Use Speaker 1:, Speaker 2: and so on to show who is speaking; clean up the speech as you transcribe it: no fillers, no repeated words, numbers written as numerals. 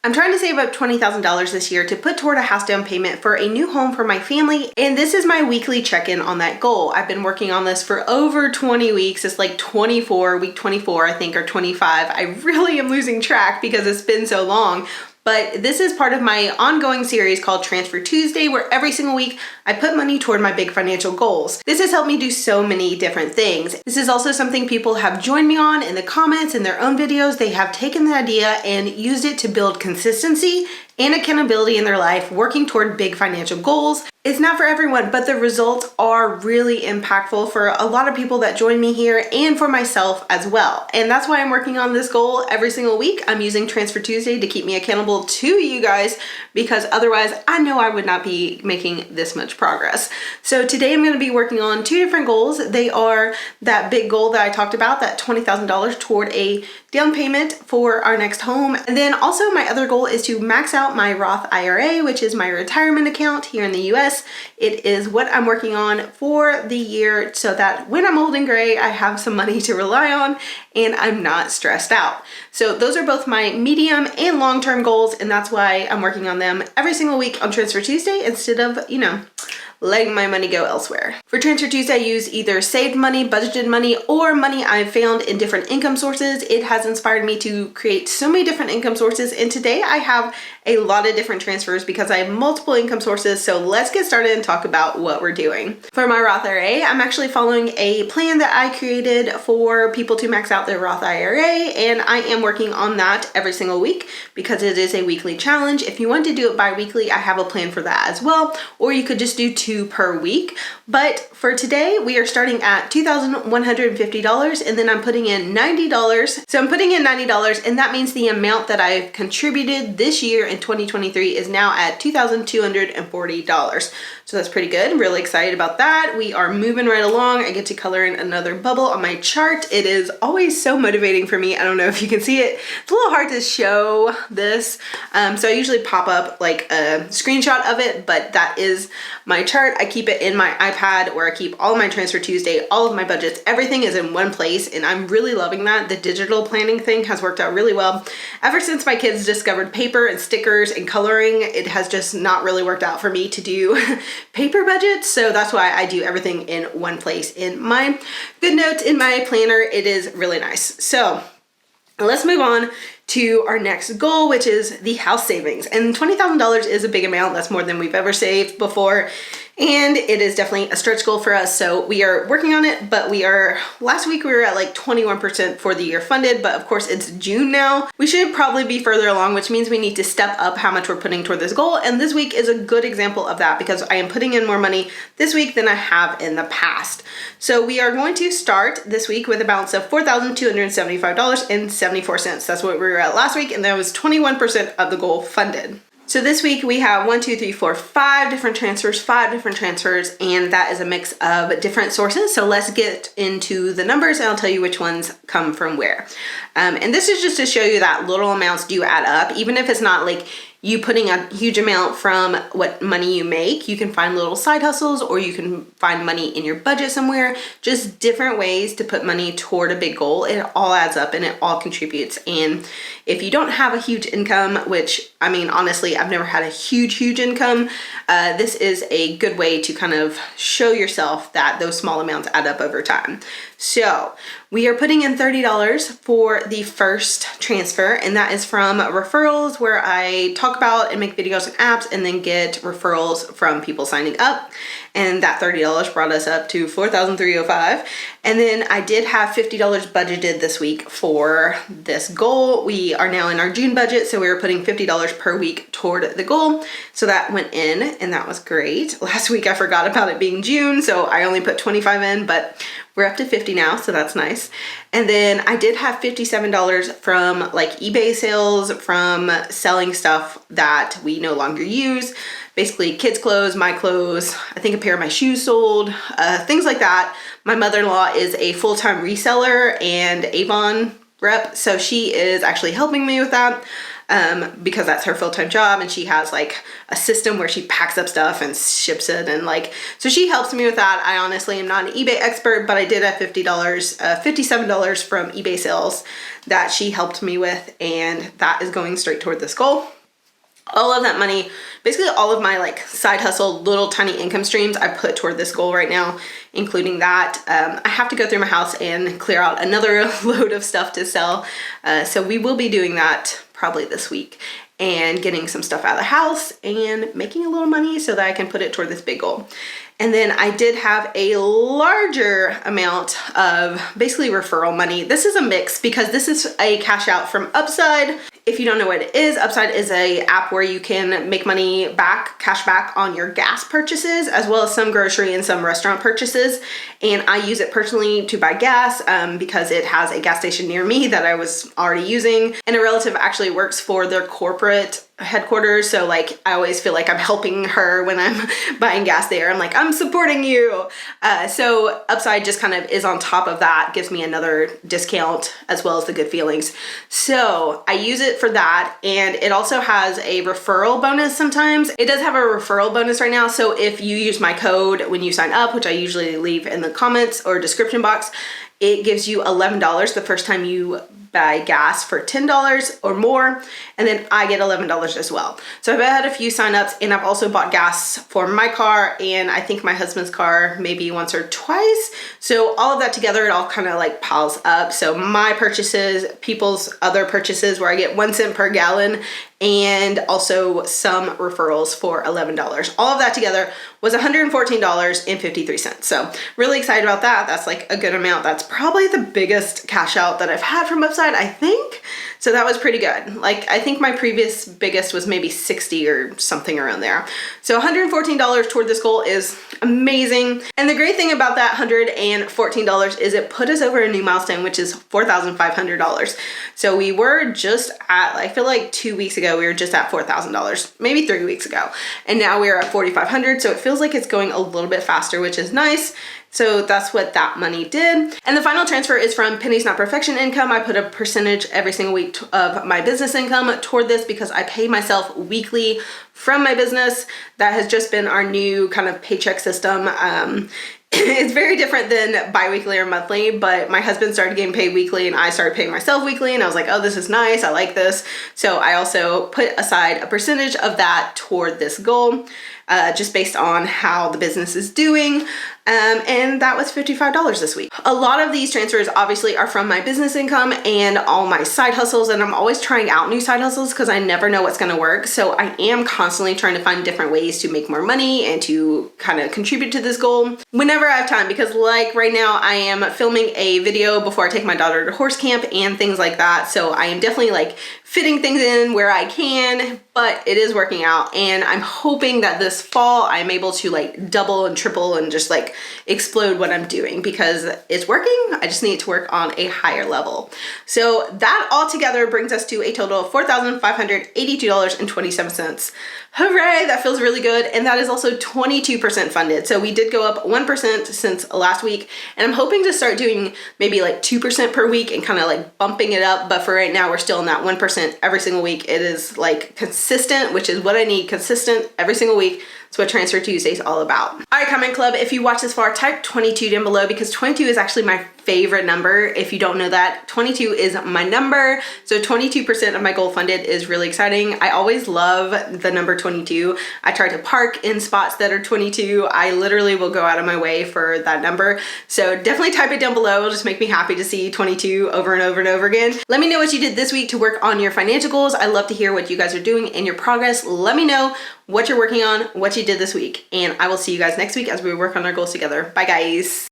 Speaker 1: I'm trying to save up $20,000 this year to put toward a house down payment for a new home for my family, and this is my weekly check-in on that goal. I've been working on this for over 20 weeks. It's like 24, week 24, I think, or 25. I really am losing track because it's been so long. But this is part of my ongoing series called Transfer Tuesday, where every single week I put money toward my big financial goals. This has helped me do so many different things. This is also something people have joined me on in the comments in their own videos. They have taken the idea and used it to build consistency and accountability in their life, working toward big financial goals. It's not for everyone, but the results are really impactful for a lot of people that join me here and for myself as well. And that's why I'm working on this goal every single week. I'm using Transfer Tuesday to keep me accountable to you guys, because otherwise I know I would not be making this much progress. So today I'm going to be working on two different goals. They are that big goal that I talked about, that $20,000 toward a down payment for our next home. And then also my other goal is to max out my Roth IRA, which is my retirement account here in the US. It is what I'm working on for the year so that when I'm old and gray, I have some money to rely on and I'm not stressed out. So those are both my medium and long-term goals, and that's why I'm working on them every single week on Transfer Tuesday instead of, letting my money go elsewhere. For Transfer Tuesday, I use either saved money, budgeted money, or money I've found in different income sources. It has inspired me to create so many different income sources, and today I have a lot of different transfers because I have multiple income sources. So let's get started and talk about what we're doing. For my Roth IRA, I'm actually following a plan that I created for people to max out their Roth IRA, and I am working on that every single week because it is a weekly challenge. If you want to do it bi-weekly, I have a plan for that as well, or you could just do 2 per week. But for today, we are starting at $2,150, and then I'm putting in $90. So I'm putting in $90, and that means the amount that I've contributed this year in 2023 is now at $2,240. So that's pretty good. I'm really excited about that. We are moving right along. I get to color in another bubble on my chart. It is always so motivating for me. I don't know if you can see it. It's a little hard to show this. So I usually pop up like a screenshot of it, but that is my chart. I keep it in my iPad where I keep all of my Transfer Tuesday, all of my budgets, everything is in one place, and I'm really loving that. The digital planning thing has worked out really well. Ever since my kids discovered paper and stickers and coloring, it has just not really worked out for me to do paper budgets, so that's why I do everything in one place in my GoodNotes in my planner. It is really nice. So let's move on to our next goal, which is the house savings. And $20,000 is a big amount. That's more than we've ever saved before. And it is definitely a stretch goal for us. So we are working on it, but last week we were at like 21% for the year funded, but of course it's June now. We should probably be further along, which means we need to step up how much we're putting toward this goal. And this week is a good example of that because I am putting in more money this week than I have in the past. So we are going to start this week with a balance of $4,275.74. That's what we were at last week, and that was 21% of the goal funded. So this week we have 5 different transfers, and that is a mix of different sources. So let's get into the numbers and I'll tell you which ones come from where. And this is just to show you that little amounts do add up, even if it's not like you putting a huge amount from what money you make. You can find little side hustles, or you can find money in your budget somewhere, just different ways to put money toward a big goal. It all adds up and it all contributes. And if you don't have a huge income, which I mean, honestly, I've never had a huge income, this is a good way to kind of show yourself that those small amounts add up over time. So we are putting in $30 for the first transfer, and that is from referrals, where I talk about and make videos and apps and then get referrals from people signing up. And that $30 brought us up to $4,305. And then I did have $50 budgeted this week for this goal. We are now in our June budget, so we were putting $50 per week toward the goal. So that went in, and that was great. Last week I forgot about it being June, so I only put 25 in, but we're up to 50 now, so that's nice. And then I did have $57 from like eBay sales, from selling stuff that we no longer use. Basically kids' clothes, my clothes, I think a pair of my shoes sold, things like that. My mother-in-law is a full-time reseller and Avon rep, so she is actually helping me with that. Because that's her full-time job, and she has like a system where she packs up stuff and ships it, and like, so she helps me with that. I honestly am not an eBay expert, but I did have $57 from eBay sales that she helped me with, and that is going straight toward this goal. All of that money, basically all of my like side hustle, little tiny income streams, I put toward this goal right now, including that. I have to go through my house and clear out another load of stuff to sell. So we will be doing that probably this week and getting some stuff out of the house and making a little money so that I can put it toward this big goal. And then I did have a larger amount of basically referral money. This is a mix because this is a cash out from Upside. If you don't know what it is, Upside is a app where you can make money back, cash back on your gas purchases, as well as some grocery and some restaurant purchases. And I use it personally to buy gas because it has a gas station near me that I was already using. And a relative actually works for their corporate headquarters, so like I always feel like I'm helping her when I'm buying gas there. I'm like, I'm supporting you. So Upside just kind of is on top of that, gives me another discount as well as the good feelings. So I use it for that, and it also has a referral bonus sometimes. It does have a referral bonus right now, so if you use my code when you sign up, which I usually leave in the comments or description box, it gives you $11 the first time you buy gas for $10 or more, and then I get $11 as well. So I've had a few signups, and I've also bought gas for my car and I think my husband's car maybe once or twice. So all of that together, it all kind of like piles up. So my purchases, people's other purchases where I get 1 cent per gallon, and also some referrals for $11. All of that together was $114.53. So really excited about that. That's like a good amount. That's probably the biggest cash out that I've had from Upside, I think. So that was pretty good. Like I think my previous biggest was maybe 60 or something around there. So $114 toward this goal is amazing. And the great thing about that $114 is it put us over a new milestone, which is $4,500. So we were just at, I feel like 2 weeks ago, we were just at $4,000, maybe 3 weeks ago. And now we're at $4,500. So it feels like it's going a little bit faster, which is nice. So that's what that money did. And the final transfer is from Pennies Not Perfection income. I put a percentage every single week of my business income toward this because I pay myself weekly from my business. That has just been our new kind of paycheck system. It's very different than bi-weekly or monthly, but my husband started getting paid weekly and I started paying myself weekly, and I was like, oh, this is nice. I like this. So I also put aside a percentage of that toward this goal, just based on how the business is doing. And that was $55 this week. A lot of these transfers obviously are from my business income and all my side hustles, and I'm always trying out new side hustles because I never know what's gonna work. So I am constantly trying to find different ways to make more money and to kind of contribute to this goal whenever I have time, because like right now I am filming a video before I take my daughter to horse camp and things like that. So I am definitely like fitting things in where I can, but it is working out. And I'm hoping that this fall I'm able to like double and triple and just like explode what I'm doing because it's working. I just need to work on a higher level. So that all together brings us to a total of $4,582.27. Hooray, that feels really good. And that is also 22% funded. So we did go up 1% since last week, and I'm hoping to start doing maybe like 2% per week and kind of like bumping it up. But for right now, we're still in that 1% every single week. It is like consistent, which is what I need, consistent every single week. That's what Transfer Tuesday is all about. All right, comment club, if you watch this far, type 22 down below because 22 is actually my favorite number. If you don't know that, 22 is my number. So 22% of my goal funded is really exciting. I always love the number 22. I try to park in spots that are 22. I literally will go out of my way for that number. So definitely type it down below. It'll just make me happy to see 22 over and over and over again. Let me know what you did this week to work on your financial goals. I love to hear what you guys are doing in your progress. Let me know what you're working on, what you did this week, and I will see you guys next week as we work on our goals together. Bye guys.